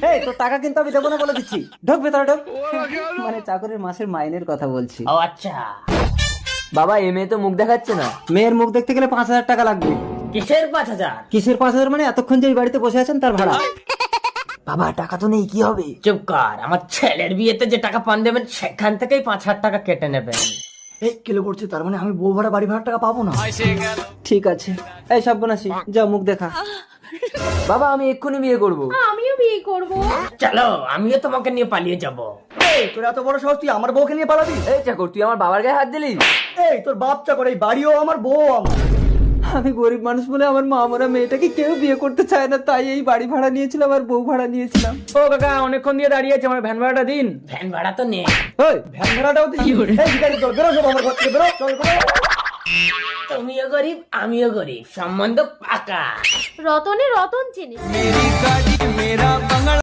এই তোর টাকা কিন্তু আমি দেবো না বলে দিচ্ছি, ঢোক ভেতরে ঢোক। মানে চাকরের মাসের মাইনের কথা বলছি। ও আচ্ছা। বাবা এ মেয়ে তো মুখ দেখাচ্ছে না। মেয়ের মুখ দেখতে গেলে 5,000 টাকা লাগবে। কিসের 5,000? কিসের 5,000 মানে এতক্ষণ যে এই বাড়িতে বসে আছেন তার ভাড়া। বাবা টাকা তো নেই, কি হবে? চুপ কর, আমার ছেলের বিয়েতে যে টাকা পান দেবেন সেখান থেকেই 5,000 টাকা কেটে নেবেন। এই কেলো করছে, তার মানে আমি বউ ভাড়া বাড়ি ভাড়া টাকা পাবো না? ঠিক আছে, এই সব বনাসি যা মুখ দেখা। বাবা আমি এক্ষুনি বিয়ে করবো। আমিও বিয়ে করব। চলো আমিও তোমাকে নিয়ে পালিয়ে যাব। এই তোর এত বড় সাহস, তুই আমার বউকে নিয়ে পালাবি? এই চাকর তুই আমার বাবার গায়ে হাত দিলি? এই তোর বাপ চাকর, এই বাড়িও আমার, বউ আমার। আমি গরিব মানুষ বলে আমার মা মরা মেয়েটাকে কেউ বিয়ে করতে চায় না, তাই এই বাড়ি ভাড়া নিয়েছিলাম আর বউ ভাড়া নিয়েছিলাম। ও কাকা অনেকক্ষণ দিয়ে দাঁড়িয়ে আছে, আমার ভ্যান ভাড়াটা দিন। ভ্যান ভাড়া তো নেই। ওই ভ্যান ভাড়াটাও দিন। এই ভিখারি চল, বেরো সব আমার ঘর থেকে, বেরো চল বেরো। তুমিও গরিব আমিও গরিব, সম্বন্ধ পাকা। রতনে রতন চিনি।